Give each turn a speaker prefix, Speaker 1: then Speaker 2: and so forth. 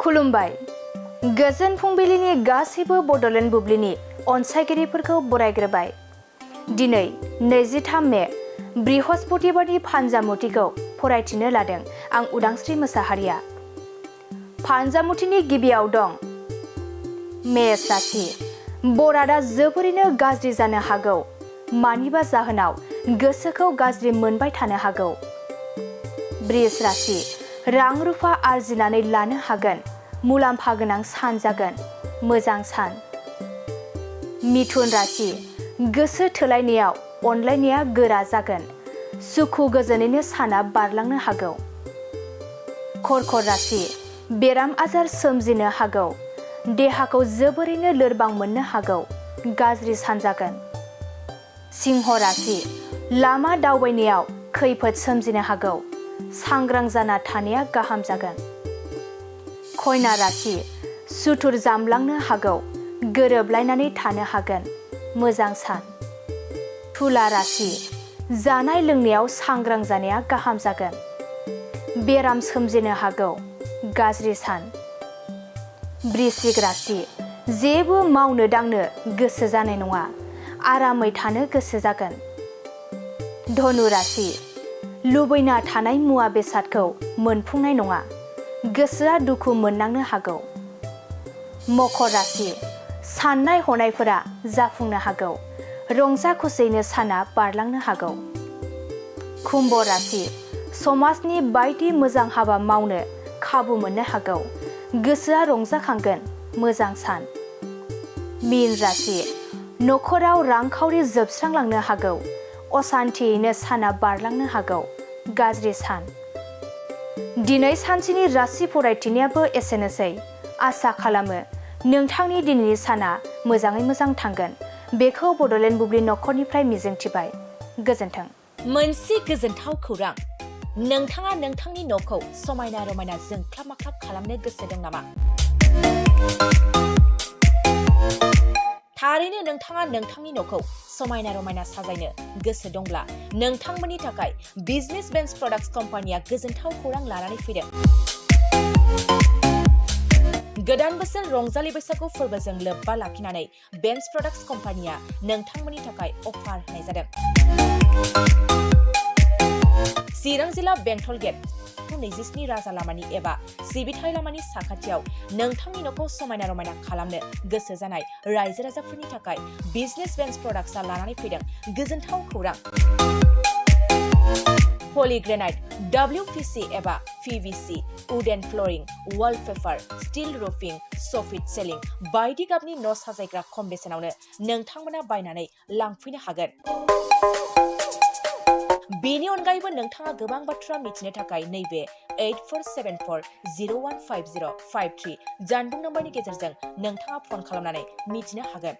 Speaker 1: खुलुमबाय। गोजोन फुंबिलिनि गासैबो बड'लेण्ड बुब्लिनि अनसायगिरिफोरखौ बरायग्रोबाय। दिनै 23 मे बृहस्पतिबारनि फानजामुथिखौ फरायथिनो लादों आं उदांस्रि मोसाहारिया। फानजामुथिनि गिबियाव दं मेष राशि। बरादा जोबोरैनो गाज्रि जानो हागौ। मानिबा जाहोनाव गोसोखौ गाज्रि मोनबाय थानो हागौ। बृष राशि। रां रुफा आरजिनानै लानो हागोन। मुलाम्फा गोनां सान जागोन। मोजां सान। मिथुन राशि। गोसो थोलायनायाव अनलायनाया गोरा जागोन। सुखु गोजोनैनो साना बारलांनो हागौ। कर्कट राशि। बेराम आजार सोमजिनो हागौ। देहाखौ जोबोरैनो लोरबां मोननो हागौ। गाज्रि सान जागोन। सिंह राशि। लामा दावबायनायाव खैफोद सोमजिनो हागौ। सांग्रां जाना थानाया गाहाम जागोन। कन्या राशि। सुथुर जामलांनो हागौ। गोरोबलायनानै थानो हागोन। मोजां सान। तुला राशि। जानाय लोंनायाव सांग्रां जानाया गाहाम जागोन। बेराम सोमजिनो हागौ। गाज्रि सान। वृश्चिक राशि। जेबो मावनो दांनो गोसो जानाय नङा। आरामै थानो गोसो जागोन। धनु राशि। लुबैना थानाय मुवा बेसादखौ मोनफुंनाय नङा। गोसोआ दुखु मोननांनो हागौ। मकर राशि। साननाय हनायफोरा जाफुंनो हागौ। रंजा खुसियैनो साना बारलांनो हागौ। कुम्भ राशि। समाजनि बायदि मोजां हाबा मावनो खाबु मोननो हागौ। गोसोआ रंजाखांगोन। मोजां सान। मीन राशि। नखराव रांखावरि जोबस्रांलांनो हागौ। असान्थियैनो साना बारलांनो हागौ। गाज्रि सान। दिनै सानसेनि राशि फरायथिनायाबो एसेनोसै। आसा खालामो नोंथांनि दिनैनि साना मोजाङै मोजां थांगोन। बेखौ बड'लेण्ड बुब्लि नखरनिफ्राय मिजिंथिबाय। गोजोन्थों।
Speaker 2: मोनसे गोजोनथाव खौरां। नोंथाङा नोंथांनि न'खौ समायना रमायना जोंख्लाब माख्लाब खालामनो गोसो दं नामा? थारैनो नोंथाङा नोंथांनि न'खौ समायना रमायना साजायनो गोसो दंब्ला नोंथांमोननि थाखाय बिजनेस बेन्स प्रडाक्ट्स कम्पानिया गोजोनथाव खौरां लानानै फैदों। गोदान बोसोर रंजालि बैसागु फोरबोजों लोब्बा लाखिनानै बेन्स प्रडाक्ट्स कम्पानिया नोंथांमोननि थाखाय अफार होनाय जादों। चिरां जिल्ला बेंटल गेट 27 राजा लामानि एबा सिबिथाय लामानि साखाथियाव नोंथांनि न'खौ समायना रमायना खालामनो गोसो जानाय रायजो राजाफोरनि थाखाय बिजनेस बेन्स प्रडाक्ट्सआ लानानै फैदों गोजोनथाव खौरां। पलिग्रेनाइट, WPC एबा PVC, wooden flooring, wallpaper, steel roofing, soffit ceiling बायदि गाबनि न' साजायग्रा खम बेसेनावनो नोंथांमोना बायनानै लांफैनो हागोन। बेनि अनगायैबो नोंथाङा गोबां बाथ्रा मिथिनो थाखाय नैबे 8474015053 जानबुं नम्बरनि गेजेरजों नोंथाङा फन खालामनानै मिथिनो हागोन।